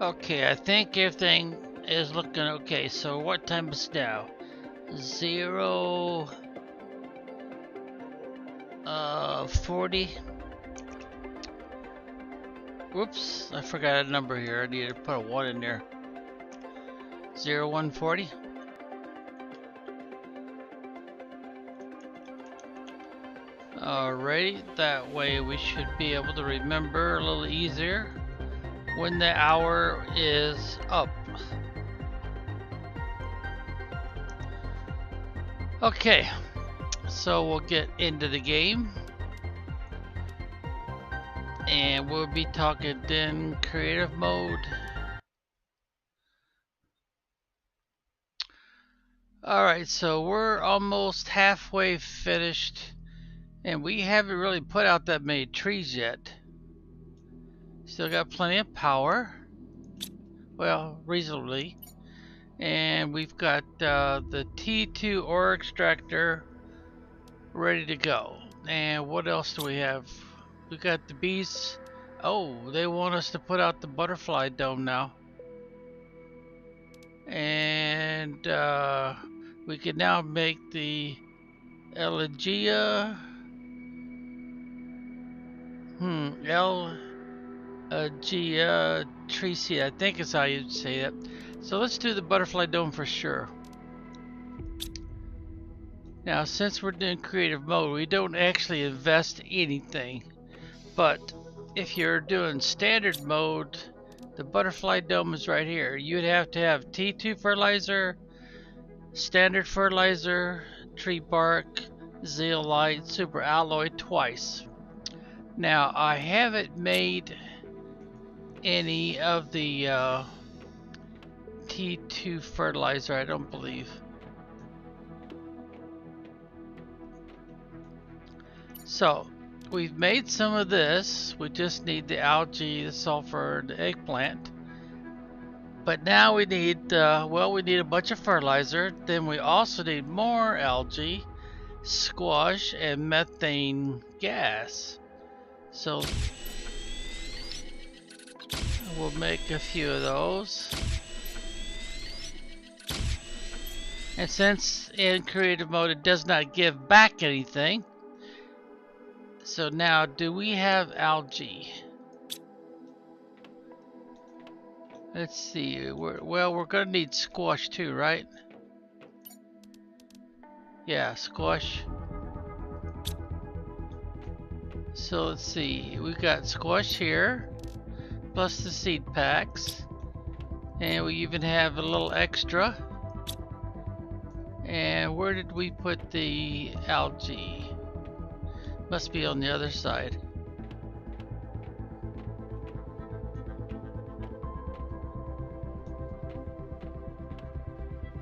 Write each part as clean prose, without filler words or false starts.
Okay, I think everything is looking okay. So what time is it now? 40. Whoops, I forgot a number here. I need to put a 1 in there. 0140. Alrighty, that way we should be able to remember a little easier when the hour is up. Okay, so we'll get into the game. And we'll be talking then creative mode. Alright, so we're almost halfway finished. And we haven't really put out that many trees yet. Still got plenty of power. Well, reasonably. And we've got the T2 ore extractor ready to go. And what else do we have? We got the bees. Oh, they want us to put out the butterfly dome now. And we can now make the Elegia. Elegia tree seed, I think is how you'd say that. So let's do the butterfly dome for sure. Now, since we're doing creative mode, we don't actually invest anything. But if you're doing standard mode, the butterfly dome is right here. You'd have to have T2 fertilizer, standard fertilizer, tree bark, zeolite, super alloy twice. Now, I haven't made any of the T2 fertilizer, I don't believe. So, we've made some of this. We just need the algae, the sulfur, the eggplant. But now we need, we need a bunch of fertilizer. Then we also need more algae, squash, and methane gas. So we'll make a few of those. And since in creative mode it does not give back anything, so now do we have algae? Let's see, we're gonna need squash too, right? Yeah, squash. So let's see, we've got squash here, plus the seed packs, and we even have a little extra. And where did we put the algae? Must be on the other side.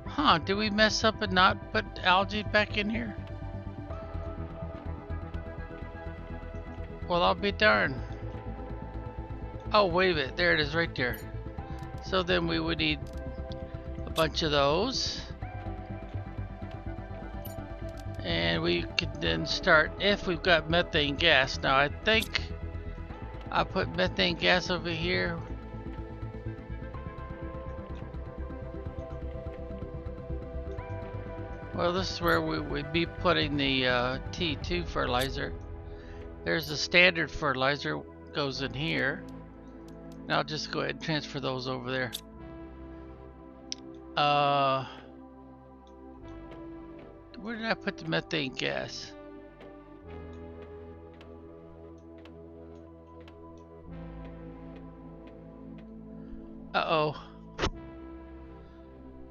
Huh, did we mess up and not put algae back in here? Well, I'll be darned. Oh, wait a minute, there it is right there. So then we would need a bunch of those. And we could then start, if we've got methane gas. Now I think I put methane gas over here. Well, this is where we would be putting the T2 fertilizer. There's the standard fertilizer, goes in here. And I'll just go ahead and transfer those over there. Where did I put the methane gas? Uh-oh.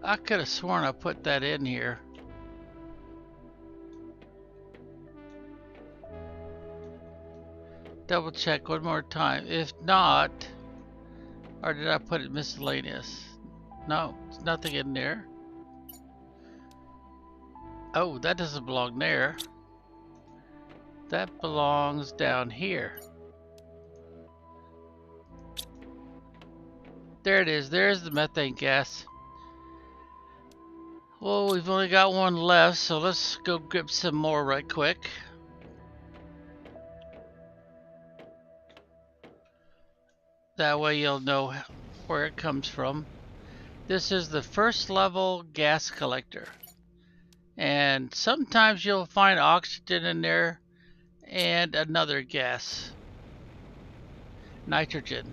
I could have sworn I put that in here. Double check one more time. If not, or did I put it miscellaneous? No, there's nothing in there. Oh, that doesn't belong there. That belongs down here. There it is. There's the methane gas. Well, we've only got one left, so let's go grab some more right quick. That way you'll know where it comes from. This is the first level gas collector. And sometimes you'll find oxygen in there and another gas. Nitrogen.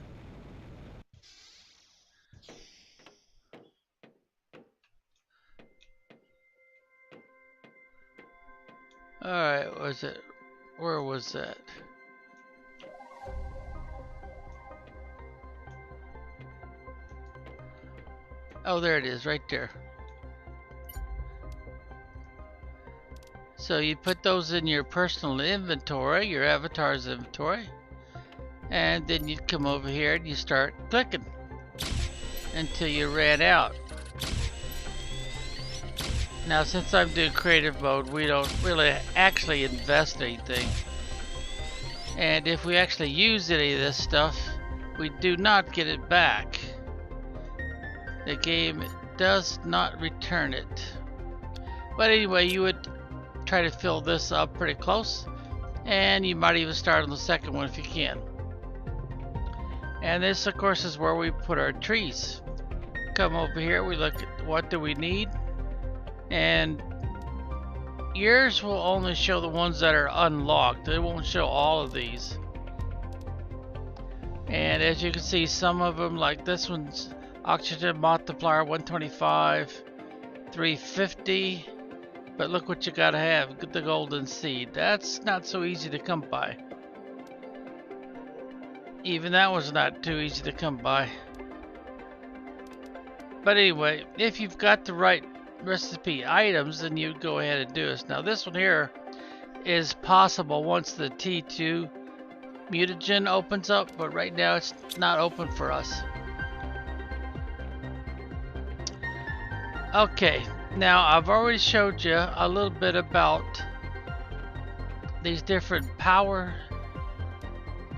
Alright, was it? Where was that? Oh, there it is, right there. So you put those in your personal inventory, your avatar's inventory, and then you come over here and you start clicking until you ran out. Now, since I'm doing creative mode, we don't really actually invest anything. And if we actually use any of this stuff, we do not get it back. The game does not return it. But anyway, you would try to fill this up pretty close, and you might even start on the second one if you can. And this, of course, is where we put our trees. Come over here, we look at what do we need, and yours will only show the ones that are unlocked. It won't show all of these. And as you can see, some of them, like this one's oxygen multiplier 125, 350. But look what you gotta have, the golden seed. That's not so easy to come by. Even that was not too easy to come by. But anyway, if you've got the right recipe items, then you go ahead and do this. Now this one here is possible once the T2 mutagen opens up, but right now it's not open for us. Okay, now I've already showed you a little bit about these different power.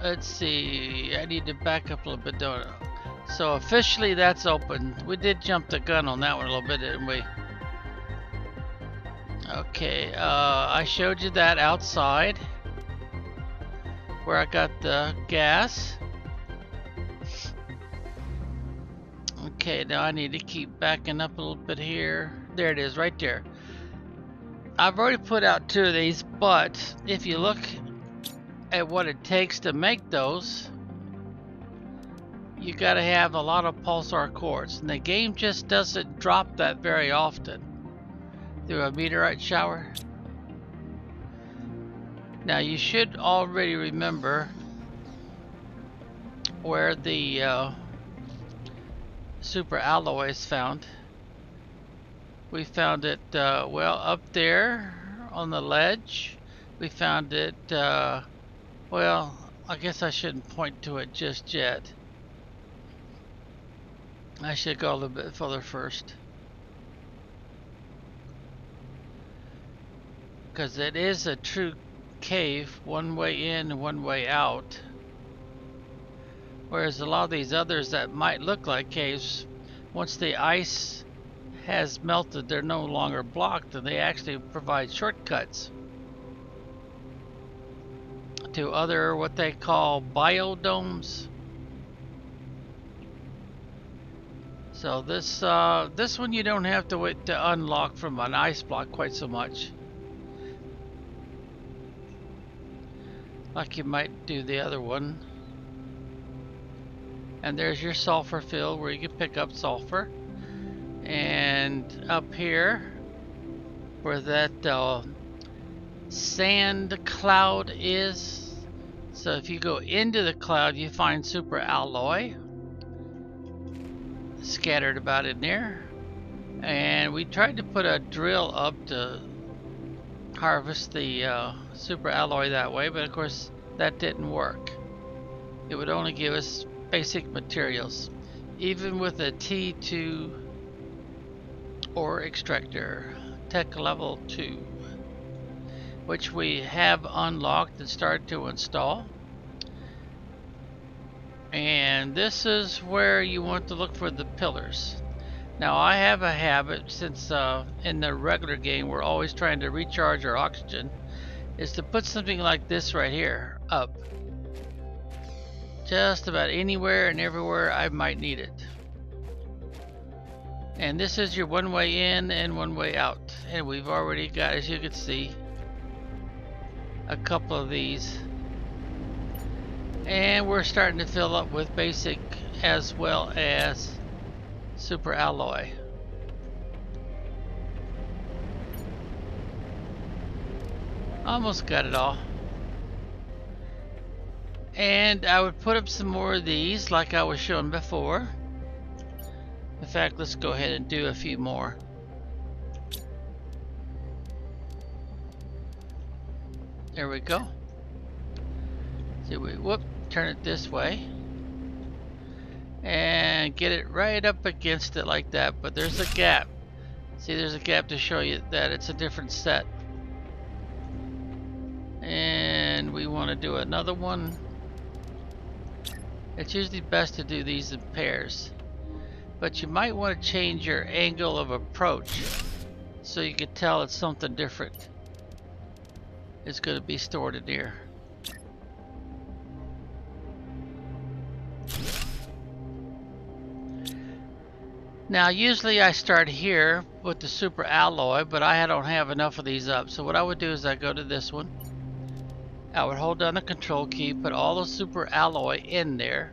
Let's see, I need to back up a little bit, don't I? So officially that's open. We did jump the gun on that one a little bit, didn't we? Okay, I showed you that outside where I got the gas. Okay, now I need to keep backing up a little bit here. There it is, right there. I've already put out 2 of these, but if you look at what it takes to make those, you gotta have a lot of pulsar quartz, and the game just doesn't drop that very often through a meteorite shower. Now you should already remember where the super alloy is found. We found it well up there on the ledge. We found it well, I guess I shouldn't point to it just yet. I should go a little bit further first, because it is a true cave, one way in and one way out. Whereas a lot of these others that might look like caves, once the ice has melted, they're no longer blocked, and they actually provide shortcuts to other what they call biodomes. So this one you don't have to wait to unlock from an ice block quite so much, like you might do the other one. And there's your sulfur field where you can pick up sulfur. And up here where that sand cloud is, so if you go into the cloud you find super alloy scattered about in there. And we tried to put a drill up to harvest the super alloy that way, but of course that didn't work. It would only give us basic materials, even with a T2 ore extractor tech level 2, which we have unlocked and started to install. And this is where you want to look for the pillars. Now I have a habit, since in the regular game we're always trying to recharge our oxygen, is to put something like this right here up, just about anywhere and everywhere I might need it. And this is your one way in and one way out. And we've already got, as you can see, a couple of these. And we're starting to fill up with basic as well as super alloy. Almost got it all. And I would put up some more of these like I was showing before. In fact, let's go ahead and do a few more. There we go. See, we turn it this way and get it right up against it like that, but there's a gap. See, there's a gap to show you that it's a different set. And we want to do another one. It's usually best to do these in pairs, but you might want to change your angle of approach so you can tell it's something different. It's going to be stored in here. Now usually I start here with the super alloy, but I don't have enough of these up. So what I would do is I go to this one. I would hold down the control key, put all the super alloy in there.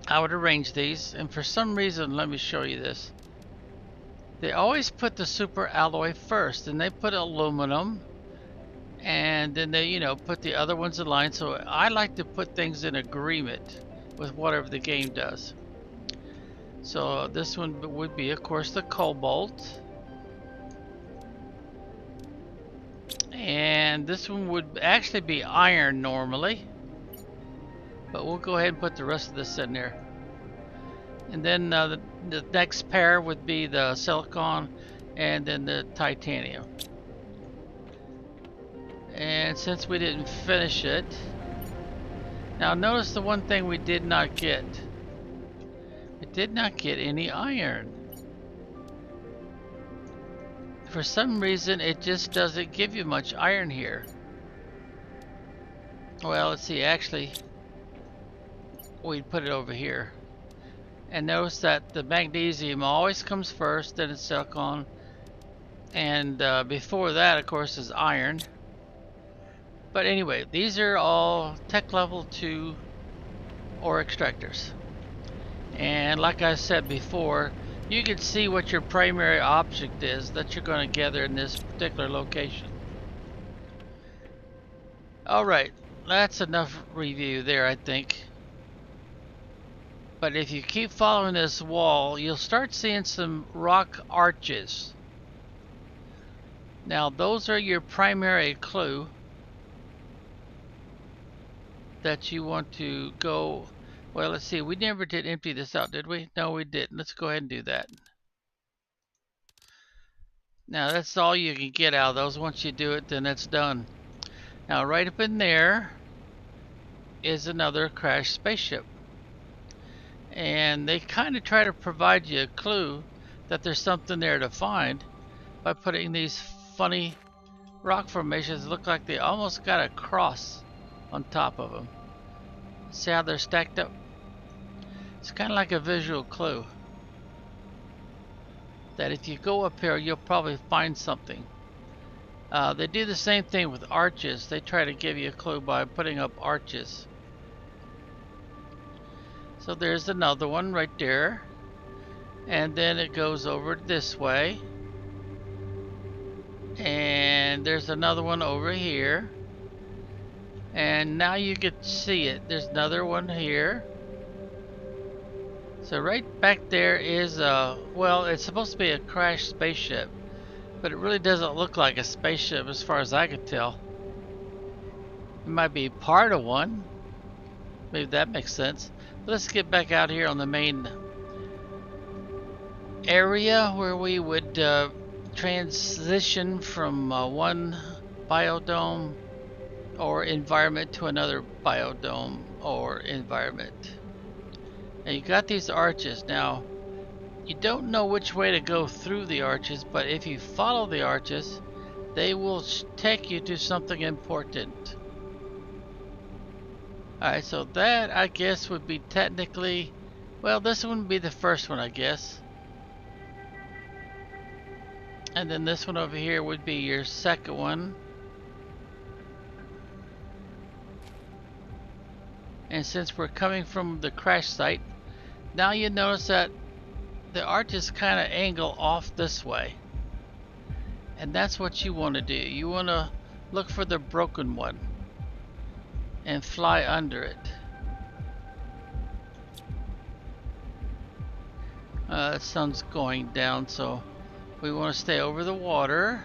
I would arrange these, and for some reason, let me show you this. They always put the super alloy first, and they put aluminum, and then they, put the other ones in line. So I like to put things in agreement with whatever the game does. So this one would be, of course, the cobalt. And this one would actually be iron normally. But we'll go ahead and put the rest of this in there. And then the next pair would be the silicon and then the titanium. And since we didn't finish it, now notice the one thing we did not get. We did not get any iron. For some reason it just doesn't give you much iron here. Well, let's see, actually we'd put it over here. And notice that the magnesium always comes first, then it's silicon, and before that of course is iron. But anyway, these are all tech level 2 ore extractors. And like I said before, you can see what your primary object is that you're going to gather in this particular location. Alright, that's enough review there, I think. But if you keep following this wall, you'll start seeing some rock arches. Now those are your primary clue that you want to go. Well, let's see, we never did empty this out, did we? No, we didn't. Let's go ahead and do that. Now that's all you can get out of those. Once you do it, then it's done. Now right up in there is another crashed spaceship. And they kind of try to provide you a clue that there's something there to find by putting these funny rock formations that look like they almost got a cross on top of them. See how they're stacked up? It's kind of like a visual clue that if you go up here you'll probably find something. They do the same thing with arches. They try to give you a clue by putting up arches. So there's another one right there, and then it goes over this way, and there's another one over here, and now you can see it. There's another one here. So right back there is well, it's supposed to be a crashed spaceship, but it really doesn't look like a spaceship as far as I could tell. It might be part of one. Maybe that makes sense. Let's get back out here on the main area where we would transition from one biodome or environment to another biodome or environment. And you got these arches. Now you don't know which way to go through the arches, but if you follow the arches they will take you to something important. Alright, so that I guess would be technically, well, this one would be the first one, I guess. And then this one over here would be your second one. And since we're coming from the crash site, now you notice that the arches kind of angle off this way. And that's what you want to do. You want to look for the broken one and fly under it. The sun's going down, so we want to stay over the water.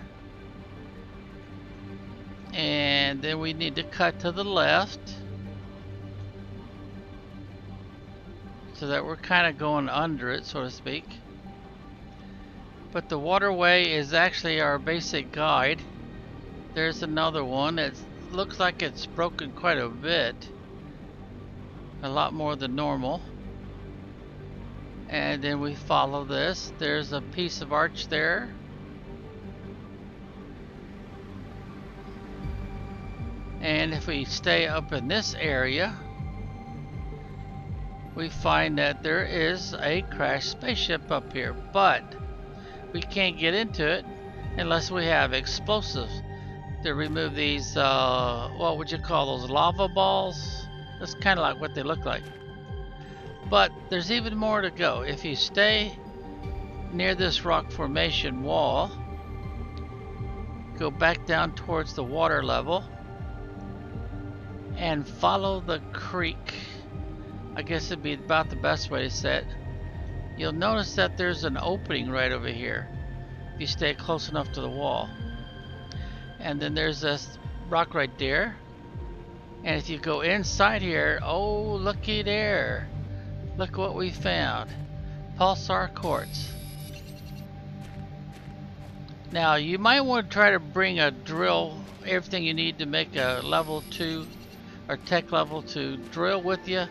And then we need to cut to the left so that we're kind of going under it, so to speak. But the waterway is actually our basic guide. There's another one that looks like it's broken quite a bit. A lot more than normal. And then we follow this. There's a piece of arch there. And if we stay up in this area, we find that there is a crashed spaceship up here, but we can't get into it unless we have explosives to remove these, what would you call those, lava balls? That's kind of like what they look like. But there's even more to go. If you stay near this rock formation wall, go back down towards the water level and follow the creek. I guess it'd be about the best way to say it. You'll notice that there's an opening right over here if you stay close enough to the wall. And then there's this rock right there. And if you go inside here, oh, looky there. Look what we found. Pulsar quartz. Now you might want to try to bring a drill, everything you need to make a level 2 or tech level to drill with you.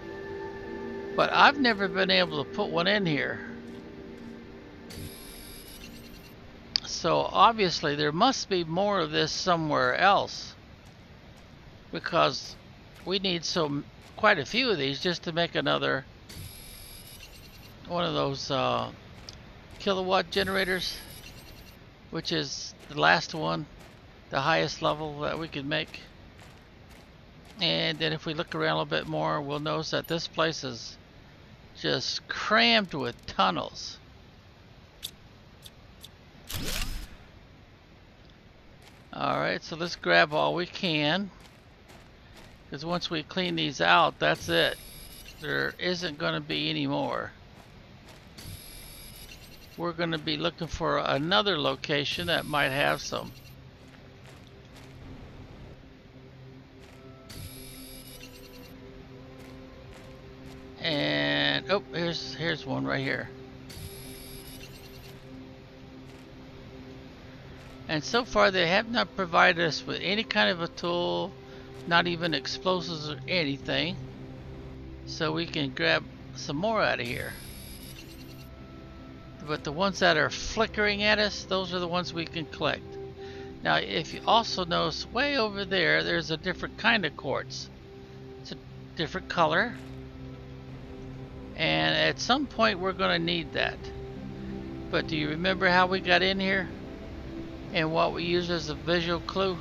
But I've never been able to put one in here. So obviously there must be more of this somewhere else, because we need quite a few of these just to make another one of those kilowatt generators, which is the last one, the highest level that we could make. And then if we look around a little bit more, we'll notice that this place is just crammed with tunnels. Alright, so let's grab all we can, because once we clean these out, that's it. There isn't going to be any more. We're going to be looking for another location that might have some. And oh, here's one right here. And so far they have not provided us with any kind of a tool, not even explosives or anything, so we can grab some more out of here. But the ones that are flickering at us, those are the ones we can collect. Now if you also notice way over there, there's a different kind of quartz. It's a different color, and at some point we're going to need that. But do you remember how we got in here and what we used as a visual clue?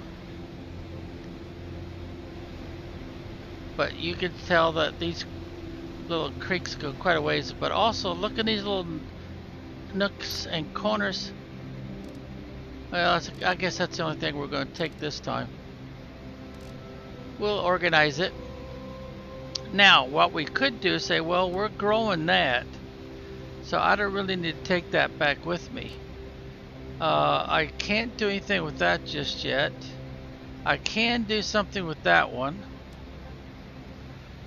But you can tell that these little creeks go quite a ways, but also look at these little nooks and corners. Well, I guess that's the only thing we're going to take this time. We'll organize it. Now what we could do is say, well, we're growing that, so I don't really need to take that back with me. I can't do anything with that just yet. I can do something with that one.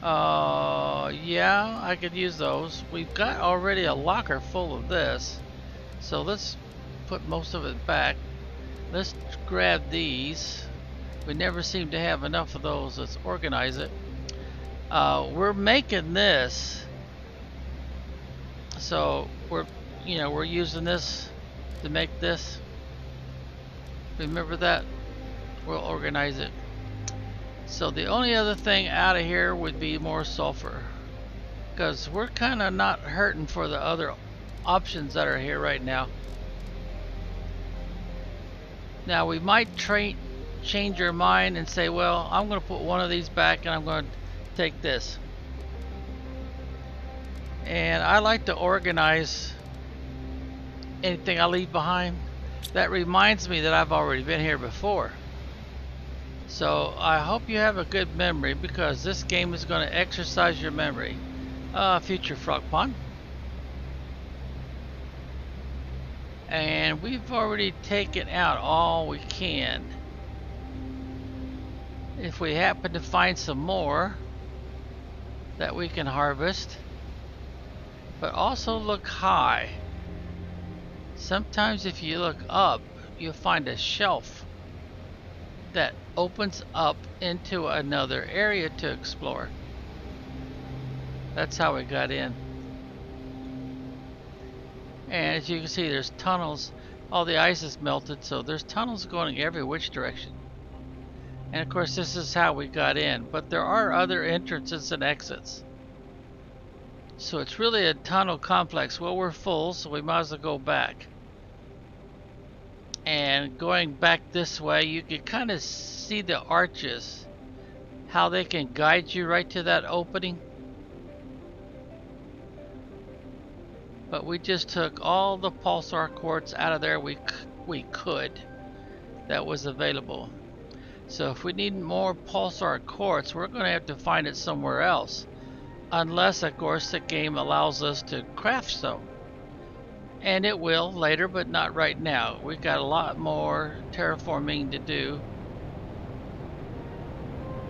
Yeah, I could use those. We've got already a locker full of this, so let's put most of it back. Let's grab these. We never seem to have enough of those. Let's organize it. We're making this, so we're using this to make this. Remember that? We'll organize it. So the only other thing out of here would be more sulfur, because we're kind of not hurting for the other options that are here right now. Now we might change our mind and say, well, I'm going to put one of these back and I'm going to take this. And I like to organize anything I leave behind. That reminds me that I've already been here before. So I hope you have a good memory, because this game is going to exercise your memory. Future frog pond. And we've already taken out all we can. If we happen to find some more that we can harvest, but also look high. Sometimes if you look up, you'll find a shelf that opens up into another area to explore. That's how we got in. And as you can see, there's tunnels. All the ice is melted, so there's tunnels going every which direction. And of course, this is how we got in, but there are other entrances and exits. So it's really a tunnel complex. Well, we're full, so we might as well go back. And going back this way, you can kind of see the arches, how they can guide you right to that opening. But we just took all the pulsar quartz out of there we could that was available. So if we need more pulsar quartz, we're going to have to find it somewhere else. Unless, of course, the game allows us to craft some. And it will later, but not right now. We've got a lot more terraforming to do.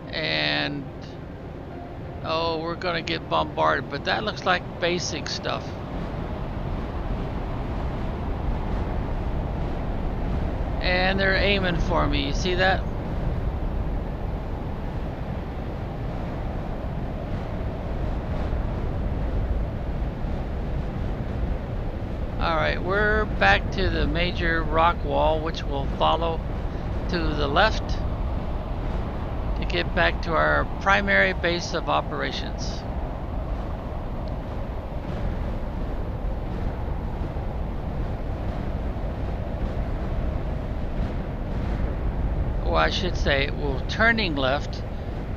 And oh, we're going to get bombarded, but that looks like basic stuff. And they're aiming for me, you see that? Alright, we're back to the major rock wall, which will follow to the left to get back to our primary base of operations. Or I should say, well, turning left,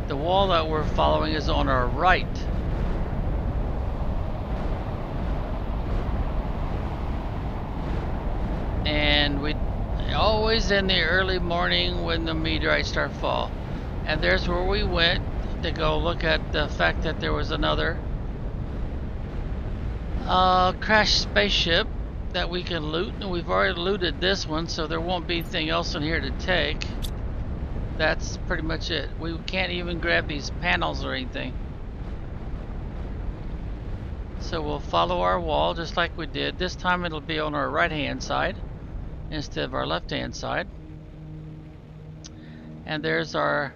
the wall that we're following is on our right. And we always in the early morning when the meteorites start to fall. And there's where we went to go look at the fact that there was another crashed spaceship that we can loot, and we've already looted this one, so there won't be anything else in here to take. That's pretty much it. We can't even grab these panels or anything. So we'll follow our wall just like we did. This time it'll be on our right hand side instead of our left hand side. And there's our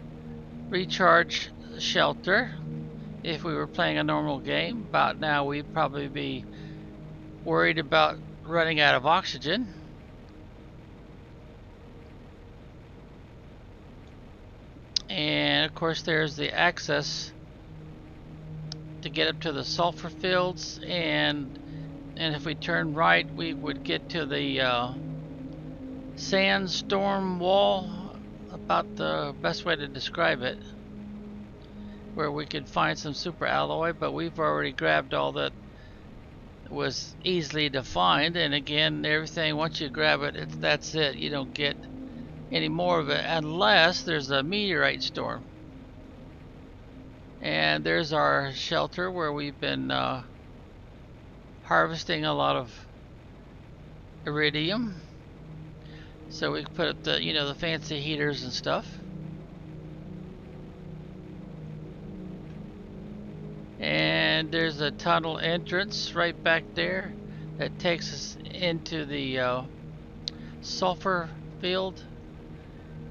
recharge shelter. If we were playing a normal game, about now we'd probably be worried about running out of oxygen. And of course there's the access to get up to the sulfur fields, and if we turn right we would get to the sandstorm wall, about the best way to describe it, where we could find some super alloy, but we've already grabbed all that was easily to find. And again, everything, once you grab it, that's it. You don't get any more of it unless there's a meteorite storm. And there's our shelter where we've been harvesting a lot of iridium, so we can put up the, you know, the fancy heaters and stuff. And there's a tunnel entrance right back there that takes us into the sulfur field.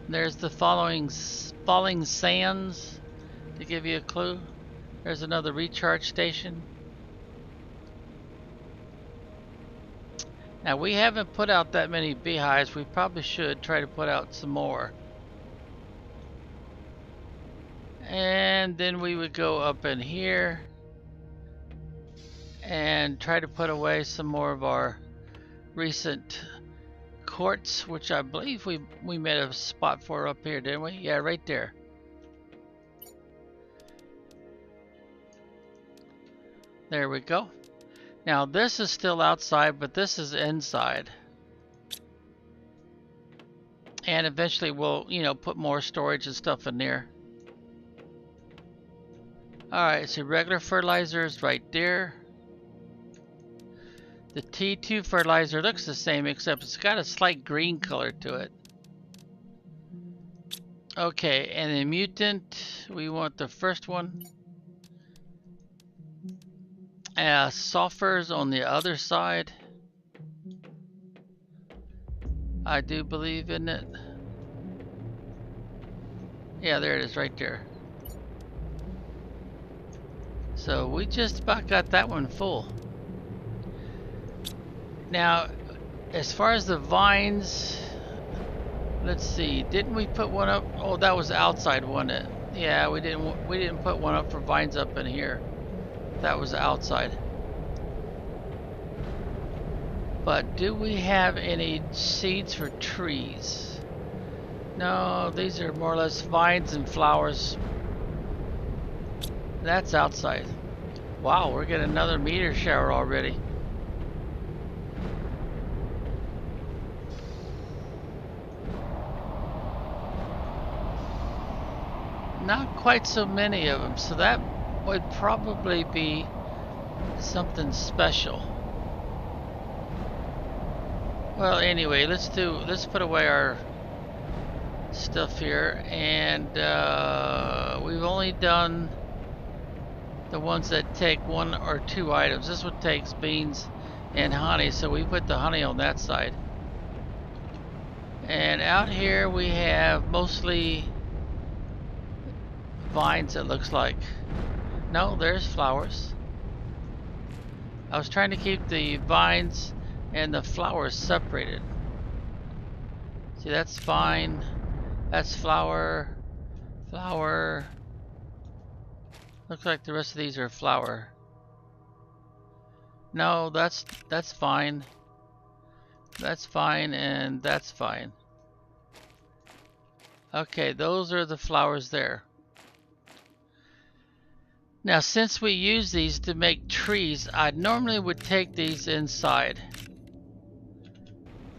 There's the falling sands to give you a clue. There's another recharge station. Now we haven't put out that many beehives. We probably should try to put out some more. And then we would go up in here and try to put away some more of our recent quartz, which I believe we made a spot for up here, didn't we? Yeah, right there. There we go. Now this is still outside, but this is inside. And eventually we'll, put more storage and stuff in there. Alright, so regular fertilizer is right there. The T2 fertilizer looks the same, except it's got a slight green color to it. Okay, and the mutant, we want the first one. Sulfur's on the other side. I do believe in it. Yeah, there it is right there. So we just about got that one full. Now, as far as the vines, let's see, didn't we put one up? Oh, that was outside, wasn't it? Yeah, we didn't put one up for vines up in here. That was outside. But do we have any seeds for trees? No, these are more or less vines and flowers. That's outside. Wow, we're getting another meteor shower already. Not quite so many of them, so that would probably be something special. Well, anyway, let's put away our stuff here, and we've only done the ones that take 1 or 2 items. This one takes beans and honey, so we put the honey on that side. And out here we have mostly vines, it looks like. No, there's flowers. I was trying to keep the vines and the flowers separated. See, that's vine, that's flower, flower. Looks like the rest of these are flower. No, that's fine. That's fine, and that's fine. Okay, those are the flowers there. Now, since we use these to make trees, I normally would take these inside.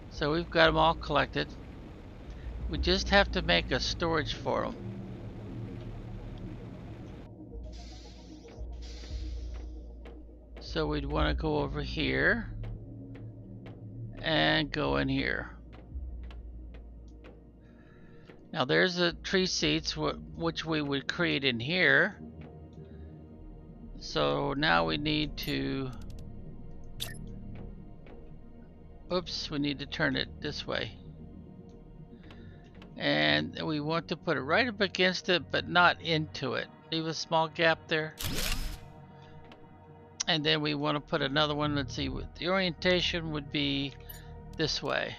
So we've got them all collected. We just have to make a storage for them. So we'd want to go over here and go in here. Now there's the tree seeds which we would create in here. So now we need to, oops, we need to turn it this way. And we want to put it right up against it, but not into it. Leave a small gap there. And then we want to put another one. Let's see, the orientation would be this way.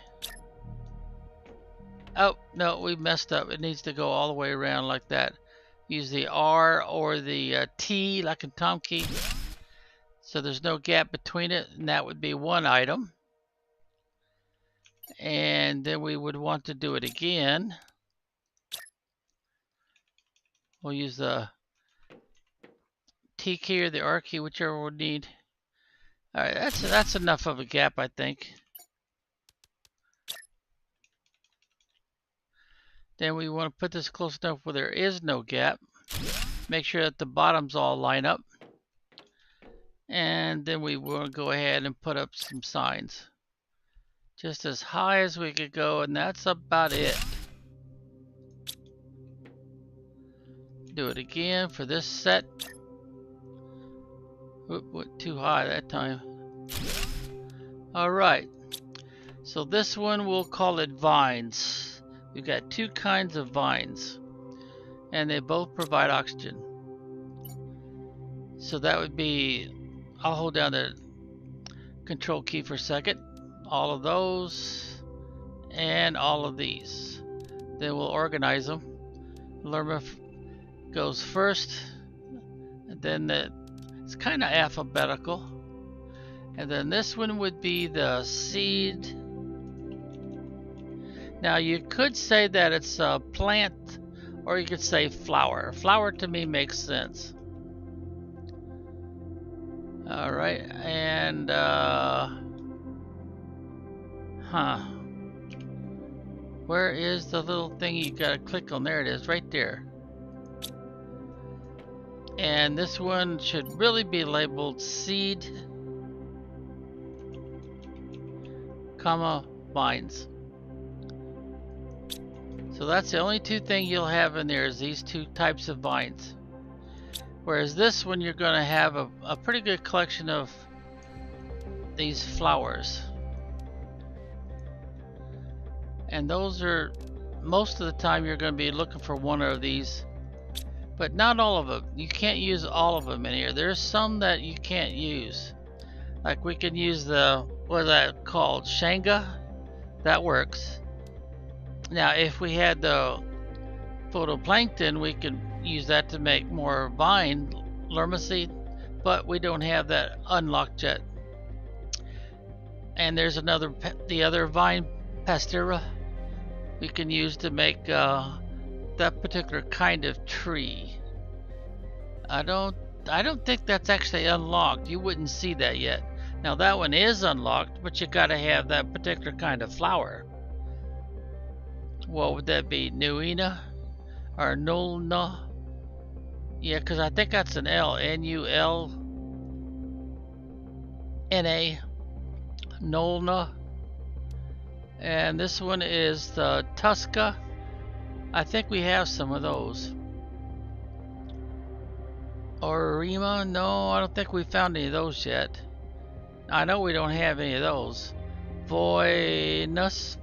Oh, no, we messed up. It needs to go all the way around like that. Use the R or the T like in Tom key. So there's no gap between it, and that would be one item. And then we would want to do it again. We'll use the T key or the R key, whichever we need. Alright, that's enough of a gap, I think. Then we want to put this close enough where there is no gap. Make sure that the bottoms all line up. And then we want to go ahead and put up some signs. Just as high as we could go, and that's about it. Do it again for this set. Oop, went too high that time. Alright. So this one we'll call it vines. We've got 2 kinds of vines, and they both provide oxygen. So that would be, I'll hold down the control key for a second. All of those and all of these. Then we'll organize them. goes first, and then it's kind of alphabetical. And then this one would be the seed. Now you could say that it's a plant, or you could say flower. Flower to me makes sense. Alright, and where is the little thing you gotta click on? There it is, right there. And this one should really be labeled seed, comma, vines. So that's the only two things you'll have in there, is these two types of vines. Whereas this one, you're going to have a pretty good collection of these flowers. And those are, most of the time you're going to be looking for one of these, but not all of them. You can't use all of them in here. There's some that you can't use. Like we can use the, what is that called? Shanga? That works. Now if we had the phytoplankton, we could use that to make more vine lerma-seed, but we don't have that unlocked yet. And there's another, the other vine pastera, we can use to make that particular kind of tree. I don't think that's actually unlocked. You wouldn't see that yet. Now that one is unlocked, but you gotta have that particular kind of flower. What would that be? Nuina or Nulna? Yeah, because I think that's an L. N-U-L-N-A. Nulna. And this one is the Tusca. I think we have some of those. Orima? No, I don't think we found any of those yet. I know we don't have any of those. Voinus?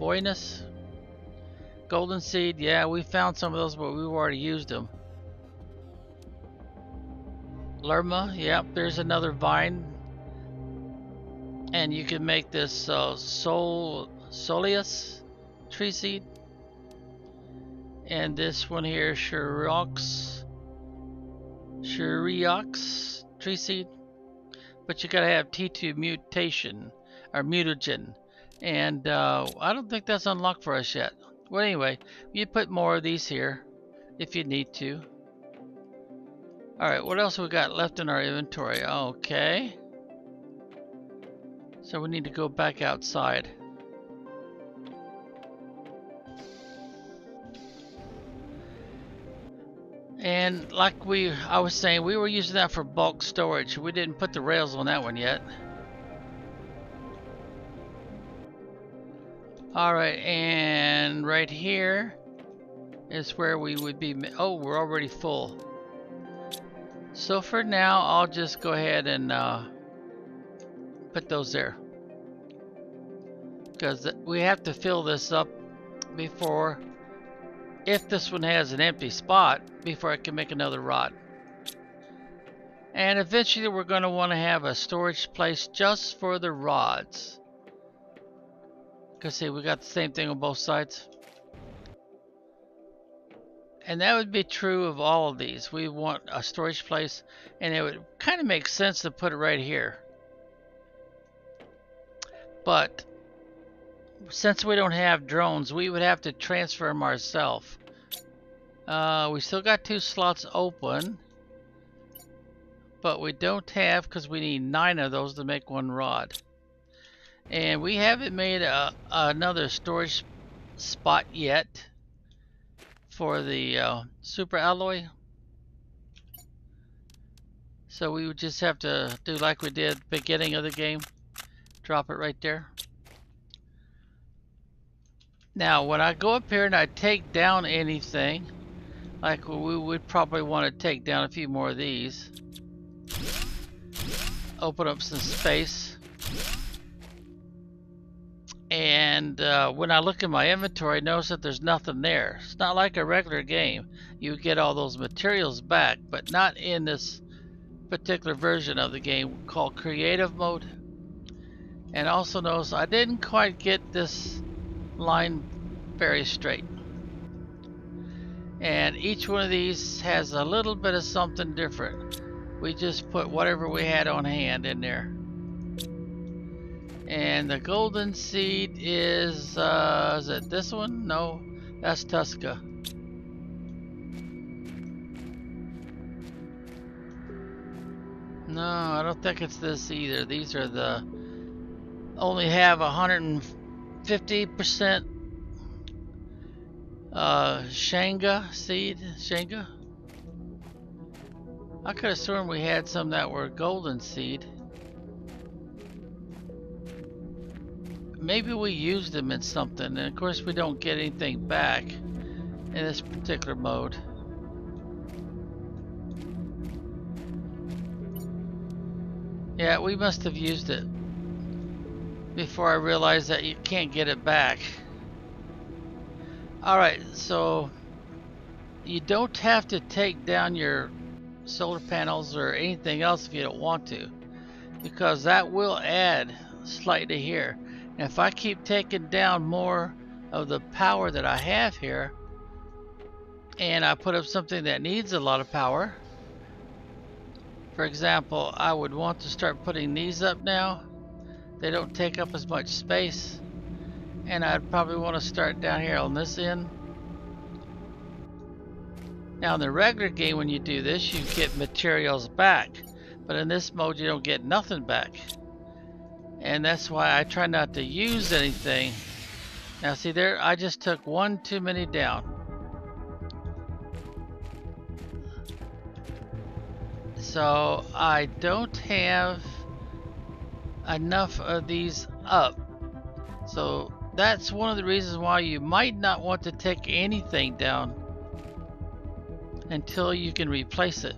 Golden seed, yeah, we found some of those, but we've already used them. Lerma, yep, there's another vine. And you can make this soleus tree seed. And this one here, Shiriox tree seed. But you gotta have T2 mutation, or mutagen. And I don't think that's unlocked for us yet. Well, anyway, you put more of these here if you need to. Alright, what else we got left in our inventory? Okay. So we need to go back outside. And like I was saying, we were using that for bulk storage. We didn't put the rails on that one yet. Alright, and right here is where we would be. Oh, we're already full. So for now, I'll just go ahead and put those there. Because we have to fill this up before, if this one has an empty spot, before I can make another rod. And eventually we're going to want to have a storage place just for the rods. Because see, we got the same thing on both sides. And that would be true of all of these. We want a storage place, and it would kind of make sense to put it right here. But since we don't have drones, we would have to transfer them ourselves. We still got 2 slots open, but we don't have, because we need 9 of those to make 1 rod. And we haven't made another storage spot yet for the super alloy. So we would just have to do like we did at the beginning of the game. Drop it right there. Now when I go up here and I take down anything, like we would probably want to take down a few more of these. Open up some space. And when I look in my inventory, I notice that there's nothing there. It's not like a regular game. You get all those materials back, but not in this particular version of the game called creative mode. And also notice I didn't quite get this line very straight. And each one of these has a little bit of something different. We just put whatever we had on hand in there. And the golden seed is it this one? No, that's Tusca. No, I don't think it's this either. These are the only have 150% Shanga seed. Shanga. I could have sworn we had some that were golden seed. Maybe we used them in something, and of course we don't get anything back in this particular mode. Yeah, we must have used it before I realized that you can't get it back. Alright, so you don't have to take down your solar panels or anything else if you don't want to, because that will add slightly here. And if I keep taking down more of the power that I have here, and I put up something that needs a lot of power, for example, I would want to start putting these up now. They don't take up as much space, and I'd probably want to start down here on this end. Now in the regular game, when you do this, you get materials back, but in this mode you don't get nothing back. And that's why I try not to use anything. Now see there, I just took one too many down. So I don't have enough of these up. So that's one of the reasons why you might not want to take anything down until you can replace it.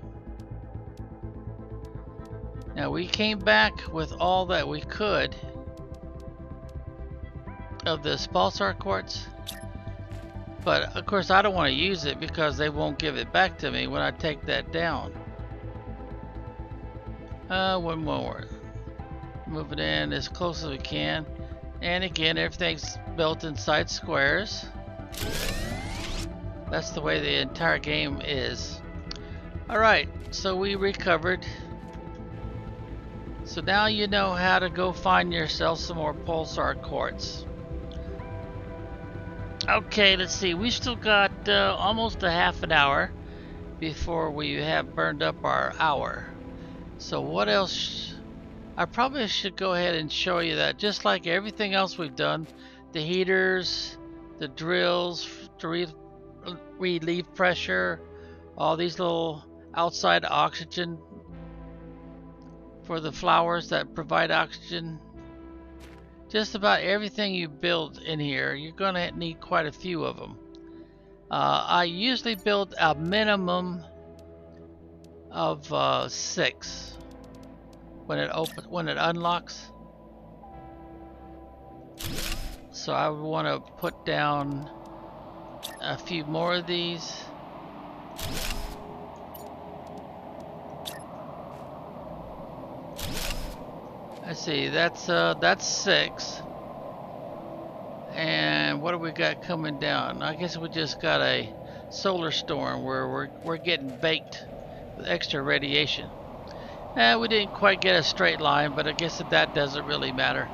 Now we came back with all that we could of this pulsar quartz, but of course I don't want to use it because they won't give it back to me when I take that down. One more. Move it in as close as we can, and again everything's built inside squares. That's the way the entire game is. Alright, so we recovered. So now you know how to go find yourself some more pulsar quartz. Okay, let's see. We still got almost a half an hour before we have burned up our hour. So what else? I probably should go ahead and show you that, just like everything else we've done, the heaters, the drills to relieve pressure, all these little outside oxygen for the flowers that provide oxygen. Just about everything you build in here, you're gonna need quite a few of them. I usually build a minimum of 6 when it unlocks. So I would want to put down a few more of these. Let's see, that's 6. And what do we got coming down? I guess we just got a solar storm where we're getting baked with extra radiation. We didn't quite get a straight line, but I guess that doesn't really matter.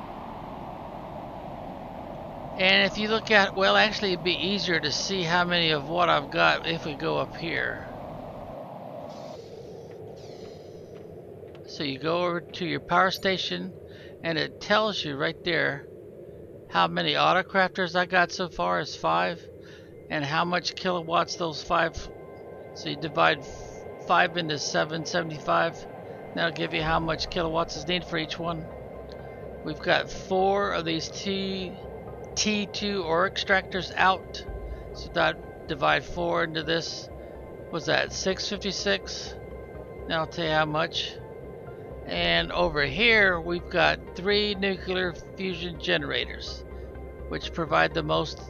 And if you look at, well, actually it'd be easier to see how many of what I've got if we go up here. So you go over to your power station and it tells you right there how many autocrafters I got so far is 5, and how much kilowatts those 5. So you divide 5 into 775. That'll give you how much kilowatts is needed for each one. We've got 4 of these T2 ore extractors out. So that divide 4 into this. Was that 656? That'll tell you how much. And over here we've got 3 nuclear fusion generators, which provide the most.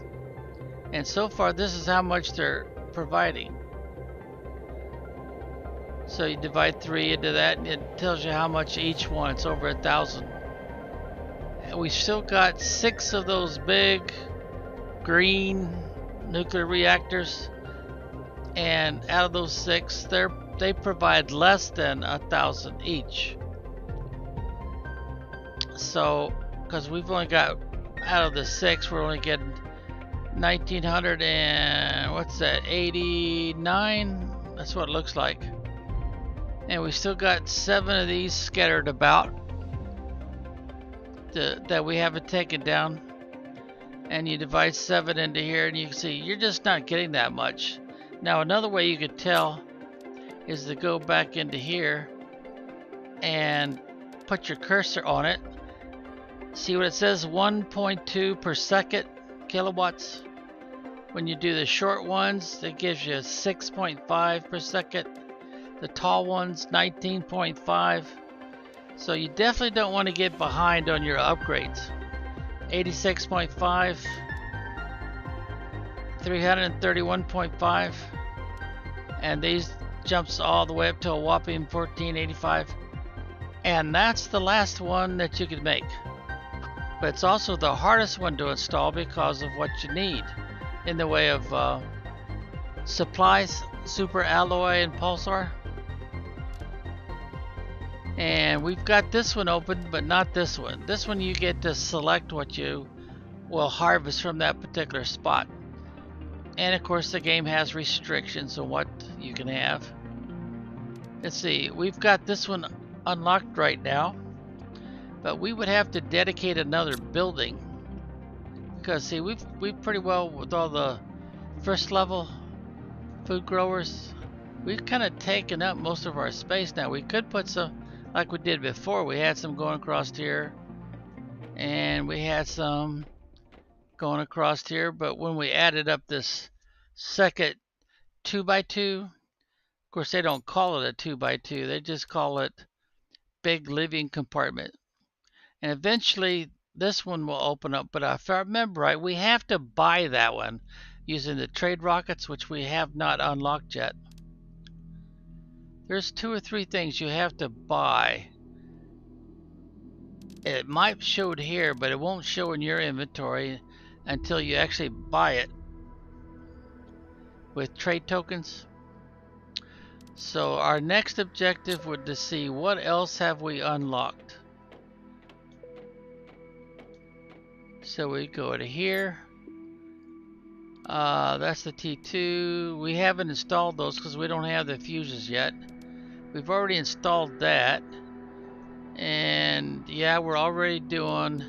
And so far this is how much they're providing. So you divide 3 into that and it tells you how much each one. It's over 1,000. And we still got 6 of those big green nuclear reactors and out of those 6, they provide less than 1,000 each. So, because we've only got, out of the 6, we're only getting 1,900 and what's that? 89. That's what it looks like. And we still got 7 of these scattered about that we haven't taken down. And you divide 7 into here, and you can see you're just not getting that much. Now, another way you could tell is to go back into here and put your cursor on it. See what it says? 1.2 per second kilowatts. When you do the short ones, it gives you 6.5 per second. The tall ones, 19.5. So you definitely don't want to get behind on your upgrades. 86.5, 331.5, and these jumps all the way up to a whopping 1485. And that's the last one that you can make. But it's also the hardest one to install because of what you need in the way of supplies, super alloy and pulsar. And we've got this one open, but not this one. This one you get to select what you will harvest from that particular spot. And of course the game has restrictions on what you can have. Let's see, we've got this one unlocked right now, but we would have to dedicate another building. Because see, we've pretty well, with all the first level food growers, we've kind of taken up most of our space now. We could put some, like we did before, we had some going across here, and we had some going across here, but when we added up this second 2x2, of course they don't call it a 2x2, they just call it big living compartment. And eventually this one will open up, but if I remember right, we have to buy that one using the trade rockets, which we have not unlocked yet. There's 2 or 3 things you have to buy. It might show it here, but it won't show in your inventory until you actually buy it with trade tokens. So our next objective would to see what else have we unlocked. So we go to here. That's the T2. We haven't installed those because we don't have the fuses yet. We've already installed that, and yeah, we're already doing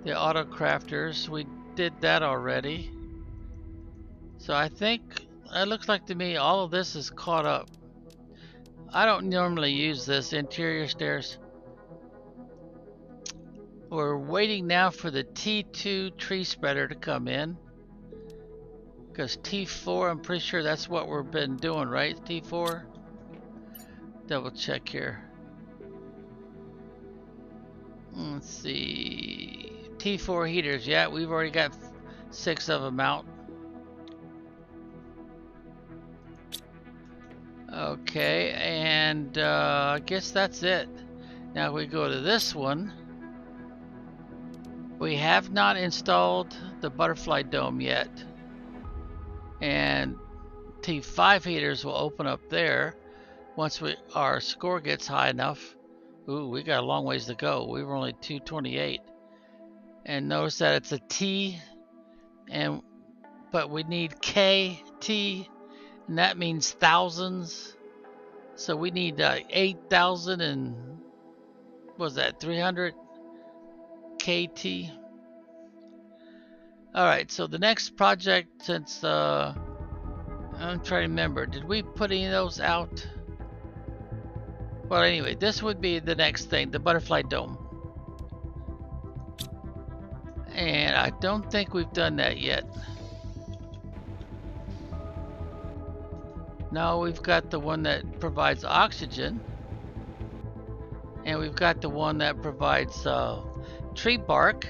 the auto crafters. We did that already. So I think it looks like to me all of this is caught up. I don't normally use this interior stairs. We're waiting now for the T2 tree spreader to come in, because T4, I'm pretty sure that's what we've been doing, right? T4. Double check here. Let's see. T4 heaters. Yeah, we've already got 6 of them out. Okay, and I guess that's it. Now we go to this one. We have not installed the butterfly dome yet. And T5 heaters will open up there once our score gets high enough. Ooh, we got a long ways to go. We were only 228. And notice that it's a T, but we need KT, and that means thousands. So we need 8,000 and what was that, 300 KT. Alright, so the next project, since I'm trying to remember, did we put any of those out? Well, anyway, this would be the next thing, the butterfly dome. And I don't think we've done that yet. No, we've got the one that provides oxygen. And we've got the one that provides tree bark.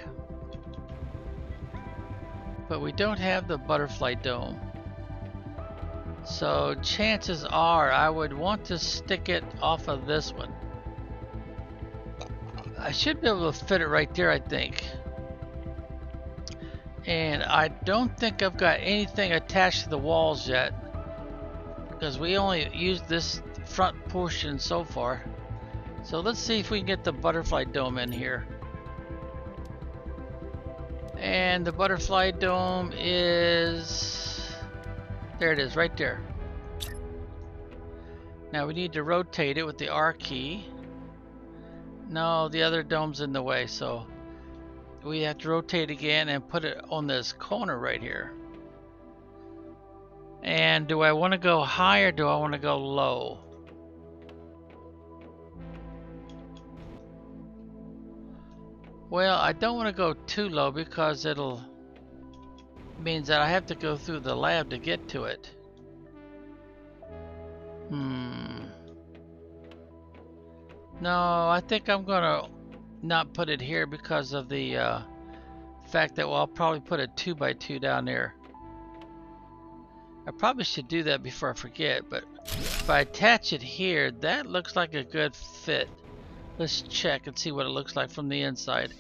But we don't have the butterfly dome. So chances are I would want to stick it off of this one. I should be able to fit it right there, I think. And I don't think I've got anything attached to the walls yet because we only used this front portion so far. So let's see if we can get the butterfly dome in here. And the butterfly dome is... there it is, right there. Now we need to rotate it with the R key. No, the other dome's in the way, so we have to rotate again and put it on this corner right here. And do I want to go high or do I want to go low? Well, I don't want to go too low because it'll means that I have to go through the lab to get to it. No, I think I'm gonna not put it here because of the fact that, well, I'll probably put a 2x2 down there. I probably should do that before I forget, but if I attach it here, that looks like a good fit. Let's check and see what it looks like from the inside.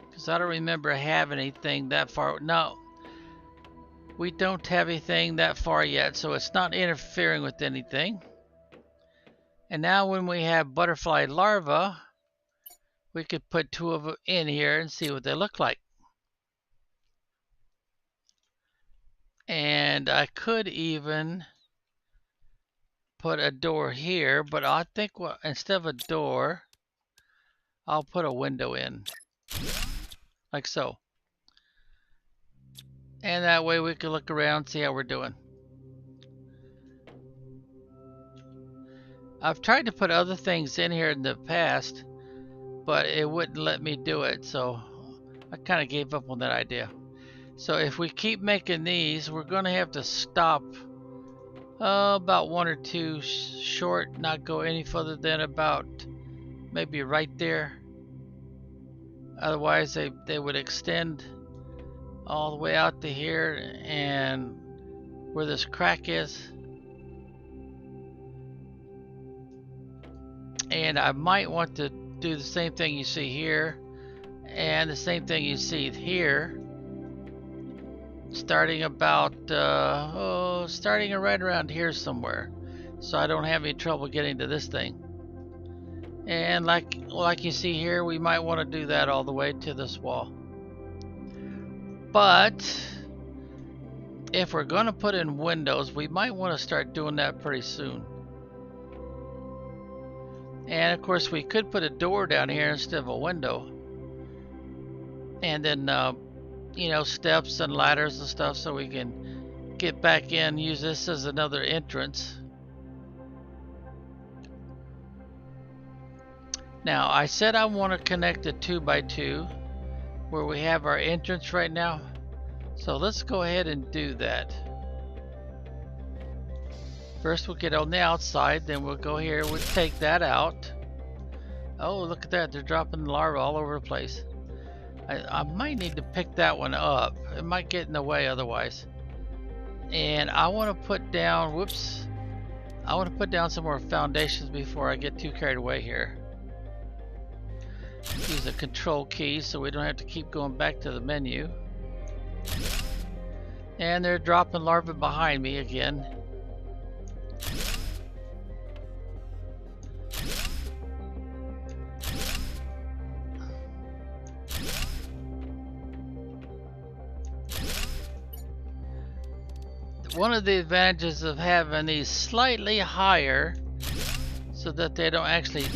Because I don't remember having anything that far. No, we don't have anything that far yet, so it's not interfering with anything. And now when we have butterfly larvae, we could put 2 of them in here and see what they look like. And I could even put a door here, but I think instead of a door, I'll put a window in, like so. And that way we can look around and see how we're doing. I've tried to put other things in here in the past, but it wouldn't let me do it, so I kind of gave up on that idea. So if we keep making these, we're going to have to stop about 1 or 2 short, not go any further than about maybe right there. Otherwise they would extend all the way out to here and where this crack is. And I might want to do the same thing you see here and the same thing you see here, starting about starting right around here somewhere, so I don't have any trouble getting to this thing. And like you see here, we might want to do that all the way to this wall. But if we're going to put in windows, we might want to start doing that pretty soon. And of course we could put a door down here instead of a window, and then you know, steps and ladders and stuff so we can get back in, use this as another entrance. Now I said I want to connect a 2x2 where we have our entrance right now, so let's go ahead and do that. First we'll get on the outside, then we'll go here, we'll take that out. Oh, look at that, they're dropping larvae all over the place. I might need to pick that one up. It might get in the way otherwise. And I want to put down, whoops, I want to put down some more foundations before I get too carried away here. Use the control key so we don't have to keep going back to the menu. And they're dropping larvae behind me again. One of the advantages of having these slightly higher so that they don't actually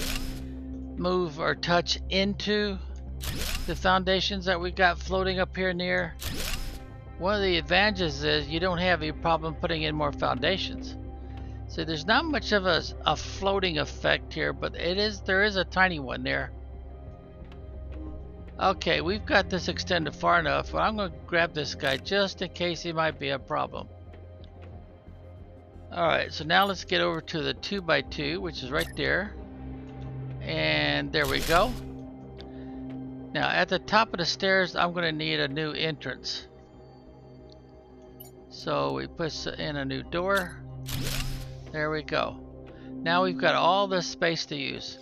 move or touch into the foundations that we got floating up here near. One of the advantages is you don't have any problem putting in more foundations. So there's not much of a floating effect here, but there is a tiny one there. Okay, we've got this extended far enough, but I'm going to grab this guy just in case he might be a problem. Alright, so now let's get over to the 2x2, which is right there. And there we go. Now at the top of the stairs, I'm going to need a new entrance. So we put in a new door. There we go. Now we've got all this space to use.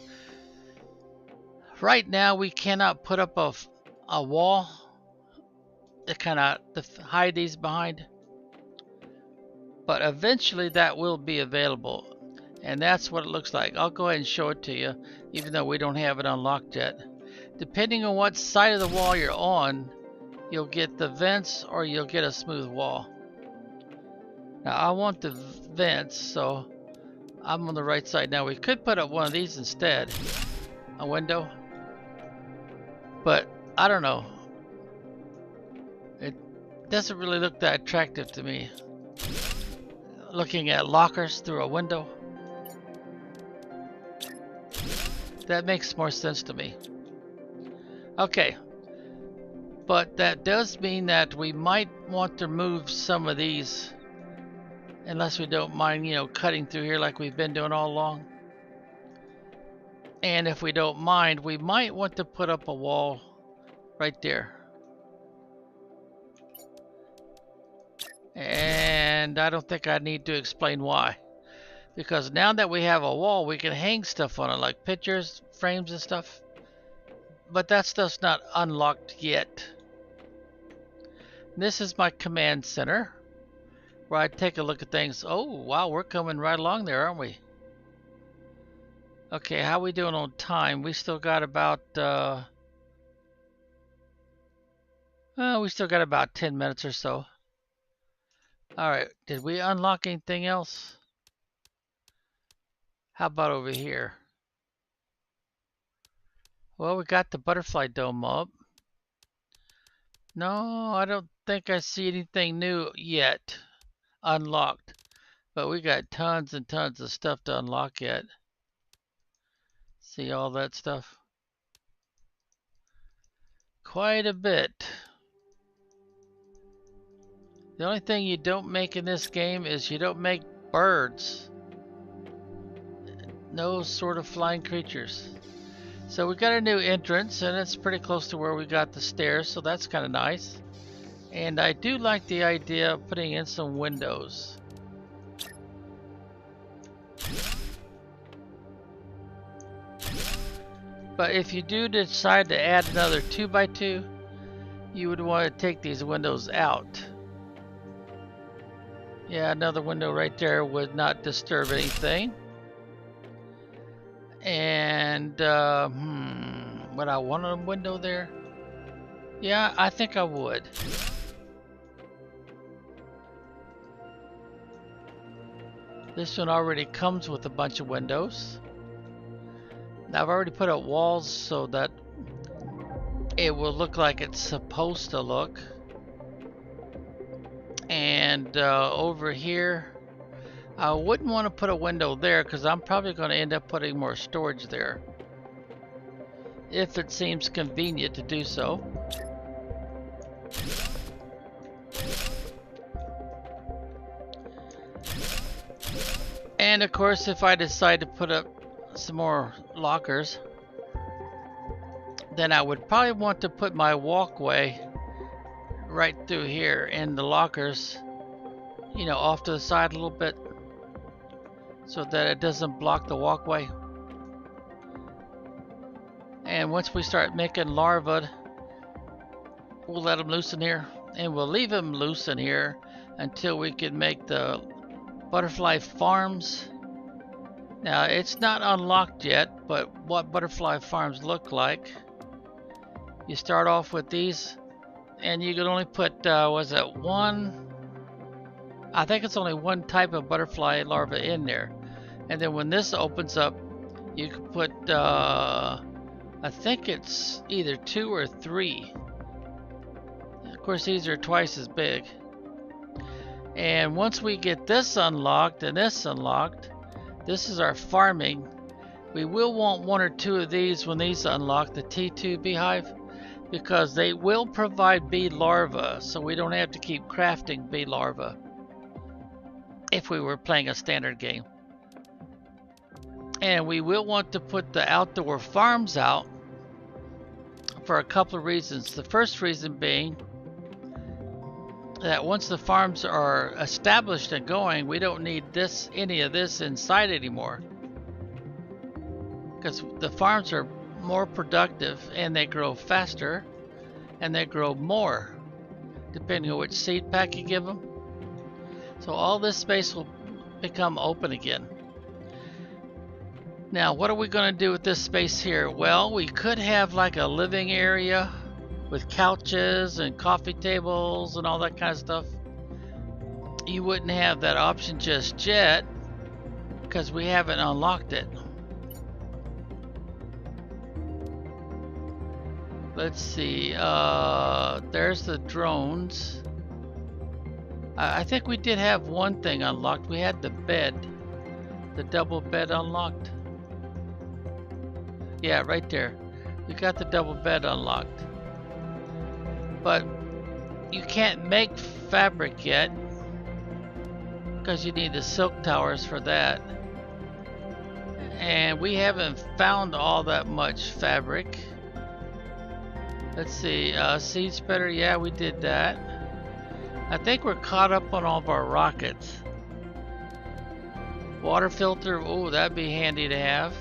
Right now we cannot put up a wall to kind of hide these behind. but eventually that will be available, and that's what it looks like. I'll go ahead and show it to you, even though we don't have it unlocked yet. Depending on what side of the wall you're on, you'll get the vents or you'll get a smooth wall. Now I want the vents, so I'm on the right side. Now we could put up one of these instead, a window, but I don't know. It doesn't really look that attractive to me, looking at lockers through a window. That makes more sense to me. Okay, but that does mean that we might want to move some of these, unless we don't mind, you know, cutting through here like we've been doing all along. And if we don't mind, we might want to put up a wall right there. And I don't think I need to explain why. Because now that we have a wall, we can hang stuff on it, like pictures, frames and stuff. But that stuff's not unlocked yet. This is my command center, where I take a look at things. Oh, wow, we're coming right along there, aren't we? Okay, how we doing on time? We still got about, we still got about 10 minutes or so. Alright, did we unlock anything else? How about over here? Well, we got the butterfly dome up. No, I don't think I see anything new yet unlocked. But we got tons and tons of stuff to unlock yet. See all that stuff? Quite a bit. The only thing you don't make in this game is you don't make birds. No sort of flying creatures. So we got a new entrance, and it's pretty close to where we got the stairs, so that's kind of nice. And I do like the idea of putting in some windows. But if you do decide to add another 2x2, you would want to take these windows out. Yeah, another window right there would not disturb anything. And, would I want a window there? Yeah, I think I would. This one already comes with a bunch of windows. Now I've already put up walls so that it will look like it's supposed to look. And over here, I wouldn't want to put a window there because I'm probably going to end up putting more storage there, if it seems convenient to do so. And of course, if I decide to put up some more lockers, then I would probably want to put my walkway right through here in the lockers, you know, off to the side a little bit so that it doesn't block the walkway. And once we start making larvae, we'll let them loose in here, and we'll leave them loose in here until we can make the butterfly farms. Now it's not unlocked yet, but what butterfly farms look like, you start off with these, and you can only put, was it one? I think it's only one type of butterfly larva in there. And then when this opens up, you can put, I think it's either 2 or 3. Of course, these are twice as big. And once we get this unlocked and this unlocked, this is our farming. We will want 1 or 2 of these when these unlock, the T2 beehive, because they will provide bee larvae, so we don't have to keep crafting bee larvae if we were playing a standard game. And we will want to put the outdoor farms out for a couple of reasons. The first reason being that once the farms are established and going, we don't need any of this inside anymore, because the farms are more productive and they grow faster and they grow more depending on which seed pack you give them. So all this space will become open again. Now, what are we going to do with this space here? Well, we could have like a living area with couches and coffee tables and all that kind of stuff. You wouldn't have that option just yet because we haven't unlocked it. Let's see, there's the drones. I think we did have one thing unlocked. We had the bed, the double bed unlocked. Yeah, right there. We got the double bed unlocked. But you can't make fabric yet because you need the silk towers for that. And we haven't found all that much fabric. Let's see, seed spreader, yeah, we did that. I think we're caught up on all of our rockets. Water filter, oh, that'd be handy to have.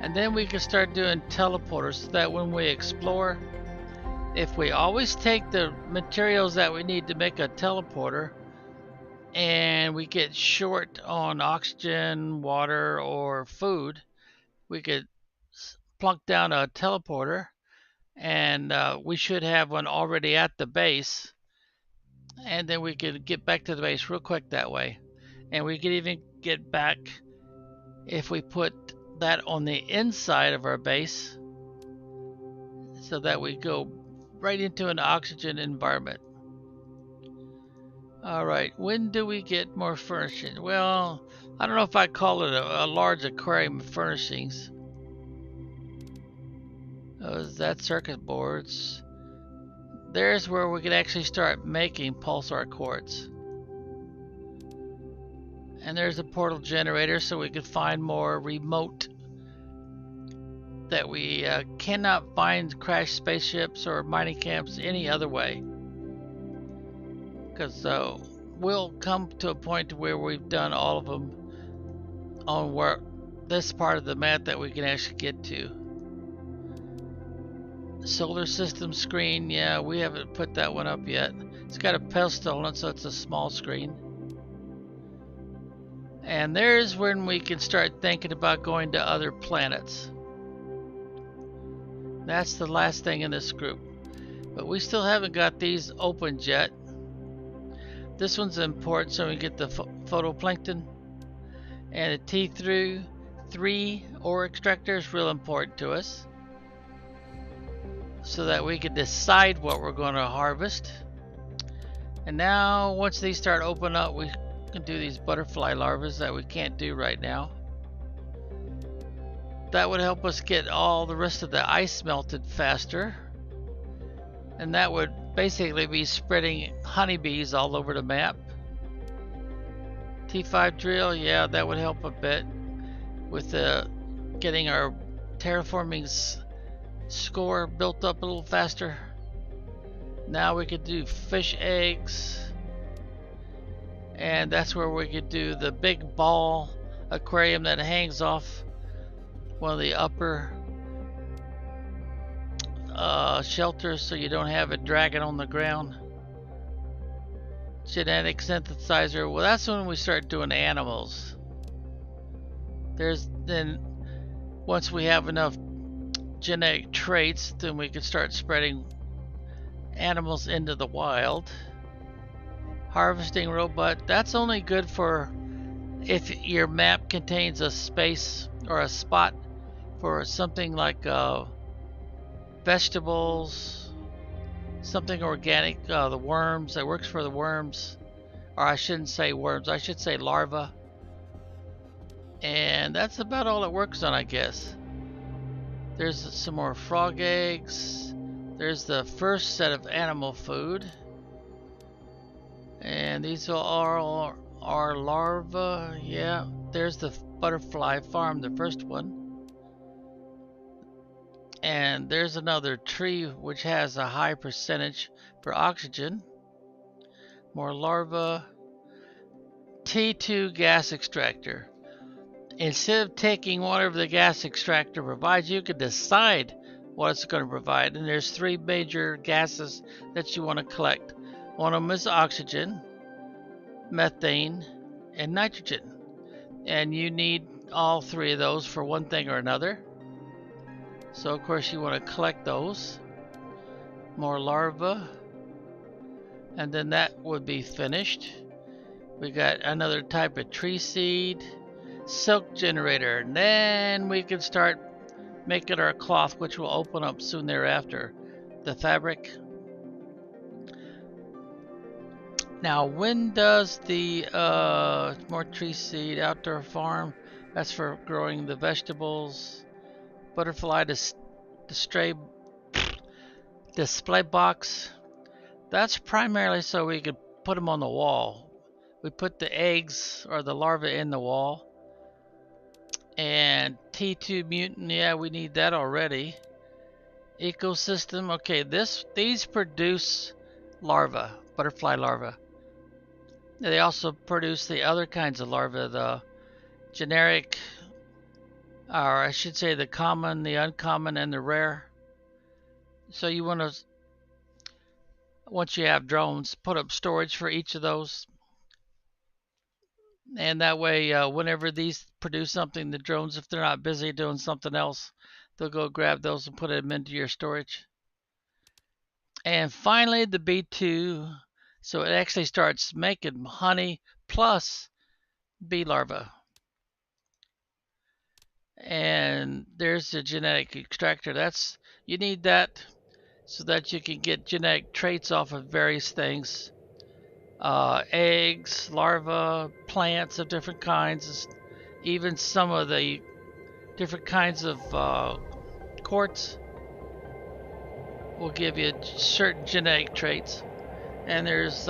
And then we can start doing teleporters so that when we explore, if we always take the materials that we need to make a teleporter and we get short on oxygen, water, or food, we could plunk down a teleporter and we should have one already at the base, and then we could get back to the base real quick that way. And we could even get back if we put that on the inside of our base so that we go right into an oxygen environment. Alright, when do we get more furnishing? Well, I don't know if I call it a large aquarium of furnishings. That circuit boards. There's where we can actually start making pulsar quartz. And there's a portal generator so we could find more remote that we cannot find crashed spaceships or mining camps any other way. Because we'll come to a point where we've done all of them on where this part of the map that we can actually get to. Solar system screen, yeah, we haven't put that one up yet. It's got a pedestal on it, so it's a small screen. And there's when we can start thinking about going to other planets. That's the last thing in this group. But we still haven't got these opened yet. This one's important so we get the photoplankton. And a T3 ore extractor is real important to us, so that we can decide what we're going to harvest. And now once these start opening up, we can do these butterfly larvae that we can't do right now. That would help us get all the rest of the ice melted faster, and that would basically be spreading honeybees all over the map. T5 drill, yeah, that would help a bit with getting our terraforming score built up a little faster. Now we could do fish eggs, and that's where we could do the big ball aquarium that hangs off one of the upper shelters so you don't have it dragging on the ground. Genetic synthesizer, well, that's when we start doing animals. Then once we have enough genetic traits, then we can start spreading animals into the wild. Harvesting robot, that's only good for if your map contains a space or a spot for something like vegetables, something organic, the worms. That works for the worms, or I shouldn't say worms, I should say larvae. And that's about all it works on, I guess. There's some more frog eggs. There's the first set of animal food. And these are all our larvae. Yeah, there's the butterfly farm, the first one. And there's another tree which has a high percentage for oxygen. More larvae. T2 gas extractor. Instead of taking whatever the gas extractor provides, you can decide what it's going to provide. And there's three major gases that you want to collect. One of them is oxygen. methane, and nitrogen. And you need all three of those for one thing or another. So of course you want to collect those. More larvae. And then that would be finished. We got another type of tree seed, silk generator, and then we can start making our cloth, which will open up soon thereafter. The fabric. Now, when does the more tree seed outdoor farm? That's for growing the vegetables. Butterfly display box. That's primarily so we could put them on the wall. We put the eggs or the larvae in the wall. And T2 mutant, yeah, we need that already. Ecosystem, okay, these produce larvae, butterfly larvae. They also produce the other kinds of larvae, the generic, or I should say the common, the uncommon, and the rare. So you want to, once you have drones, put up storage for each of those. And that way, whenever these produce something, the drones, if they're not busy doing something else, they'll go grab those and put them into your storage. And finally, the B2, so it actually starts making honey plus bee larvae. And there's the genetic extractor. You need that so that you can get genetic traits off of various things. Eggs, larvae, plants of different kinds, even some of the different kinds of quartz will give you certain genetic traits. And there's,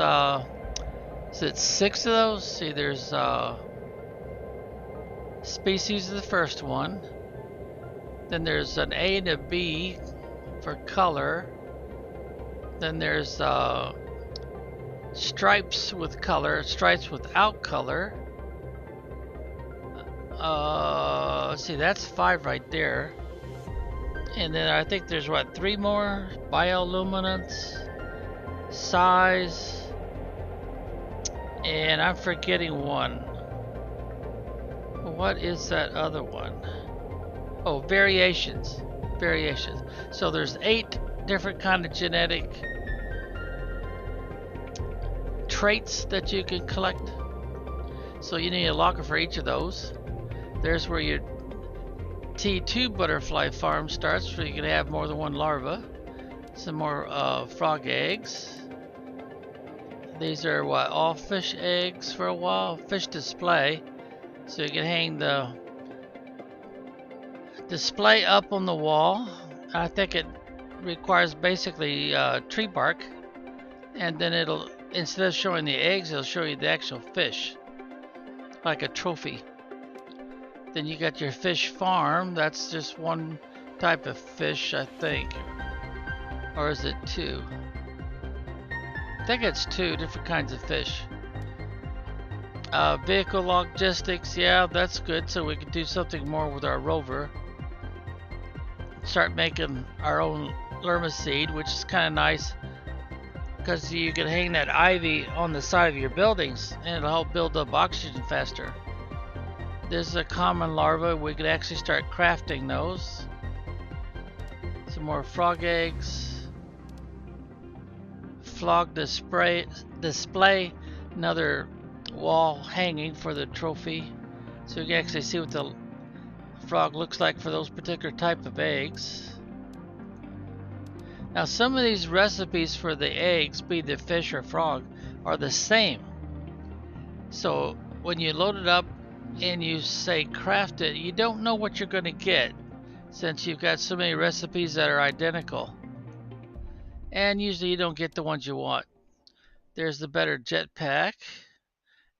is it 6 of those? See, there's species of the first one. Then there's an A and a B for color. Then there's stripes with color, stripes without color. See, that's 5 right there. And then I think there's 3 more? Bioluminescence, size, and I'm forgetting one. What is that other one? Oh, variations. Variations. So there's 8 different kind of genetic traits that you can collect. So you need a locker for each of those. There's where your T2 butterfly farm starts, where you can have more than one larva. Some more frog eggs. These are all fish eggs for a while. Fish display. So you can hang the display up on the wall. I think it requires basically tree bark, and then it'll, instead of showing the eggs, it'll show you the actual fish, like a trophy. Then you got your fish farm. That's just one type of fish, I think. Or is it 2? I think it's 2 different kinds of fish. Vehicle logistics, yeah, that's good. So we can do something more with our rover. Start making our own lerma seed, which is kind of nice, because you can hang that ivy on the side of your buildings and it'll help build up oxygen faster. There's a common larva. We could actually start crafting those. Some more frog eggs. Frog display, another wall hanging for the trophy, so you can actually see what the frog looks like for those particular type of eggs. Now some of these recipes for the eggs, be the fish or frog, are the same. So when you load it up and you say craft it, you don't know what you're going to get, since you've got so many recipes that are identical. And usually you don't get the ones you want. There's the better jetpack.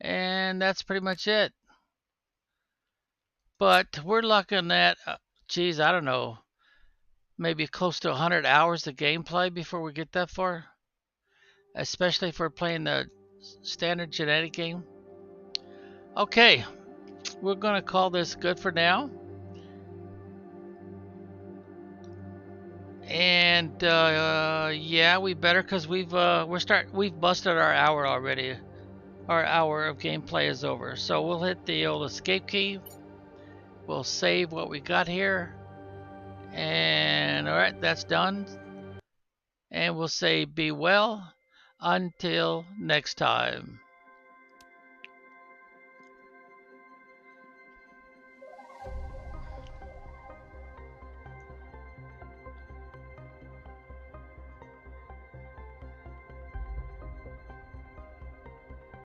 And that's pretty much it. But we're looking at, geez, I don't know, maybe close to 100 hours of gameplay before we get that far. Especially if we're playing the standard genetic game. Okay, we're going to call this good for now. And yeah, we better, because we've busted our hour already. our hour of gameplay is over. So we'll hit the old escape key. We'll save what we got here. And all right, that's done. And we'll say be well until next time.